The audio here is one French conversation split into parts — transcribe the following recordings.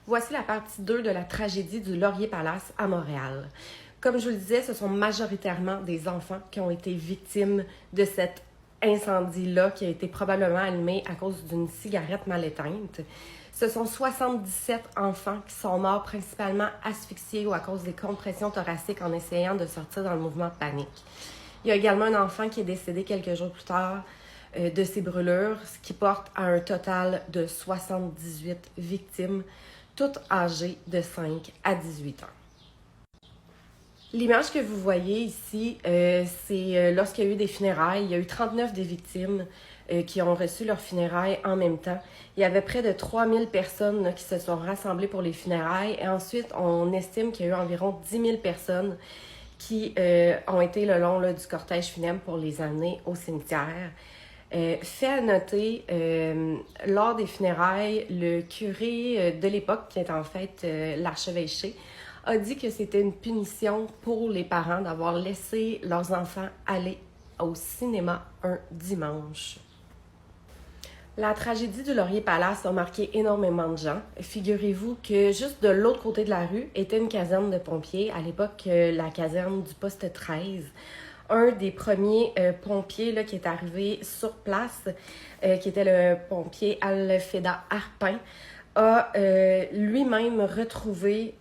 Voici la partie 2 de la tragédie du Laurier Palace à Montréal. Comme je vous le disais, ce sont majoritairement des enfants qui ont été victimes de cet incendie-là qui a été probablement allumé à cause d'une cigarette mal éteinte. Ce sont 77 enfants qui sont morts principalement asphyxiés ou à cause des compressions thoraciques en essayant de sortir dans le mouvement de panique. Il y a également un enfant qui est décédé quelques jours plus tard de ces brûlures, ce qui porte à un total de 78 victimes, toutes âgées de 5 à 18 ans. L'image que vous voyez ici, c'est lorsqu'il y a eu des funérailles. Il y a eu 39 des victimes qui ont reçu leurs funérailles en même temps. Il y avait près de 3000 personnes là, qui se sont rassemblées pour les funérailles. Et ensuite, on estime qu'il y a eu environ 10 000 personnes qui ont été le long là, du cortège funèbre pour les amener au cimetière. Fait à noter, lors des funérailles, le curé de l'époque, qui est en fait l'archevêché, a dit que c'était une punition pour les parents d'avoir laissé leurs enfants aller au cinéma un dimanche. La tragédie du Laurier Palace a marqué énormément de gens. Figurez-vous que juste de l'autre côté de la rue était une caserne de pompiers, à l'époque la caserne du poste 13. Un des premiers pompiers là, qui est arrivé sur place, qui était le pompier Alfeda Arpin, a lui-même retrouvé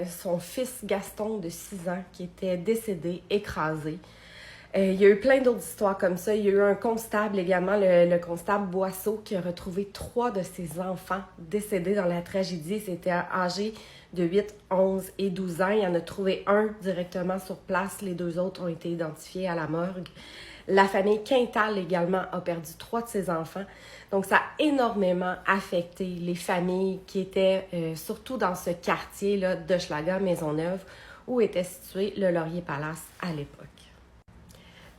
son fils Gaston de 6 ans qui était décédé, écrasé. Il y a eu plein d'autres histoires comme ça. Il y a eu un constable également, le constable Boisseau, qui a retrouvé 3 de ses enfants décédés dans la tragédie. C'était âgés de 8, 11 et 12 ans. Il en a trouvé un directement sur place. Les 2 autres ont été identifiés à la morgue. La famille Quintal également a perdu 3 de ses enfants. Donc, ça a énormément affecté les familles qui étaient surtout dans ce quartier-là d'Hochelaga, Maisonneuve, où était situé le Laurier Palace à l'époque.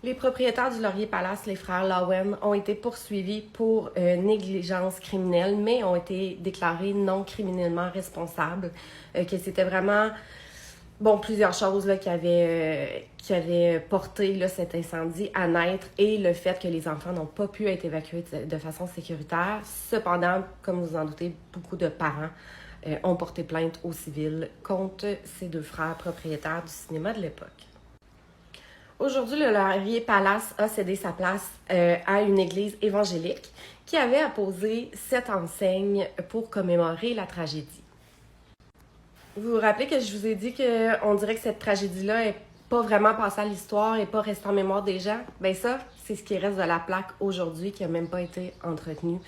Les propriétaires du Laurier Palace, les frères Lowen, ont été poursuivis pour négligence criminelle, mais ont été déclarés non criminellement responsables, que c'était vraiment plusieurs choses là, qui avaient porté là, cet incendie à naître et le fait que les enfants n'ont pas pu être évacués de façon sécuritaire. Cependant, comme vous en doutez, beaucoup de parents ont porté plainte au civil contre ces 2 frères propriétaires du cinéma de l'époque. Aujourd'hui, le Laurier Palace a cédé sa place à une église évangélique qui avait apposé cette enseigne pour commémorer la tragédie. Vous vous rappelez que je vous ai dit qu'on dirait que cette tragédie-là n'est pas vraiment passée à l'histoire et pas restée en mémoire des gens? Bien ça, c'est ce qui reste de la plaque aujourd'hui qui n'a même pas été entretenue.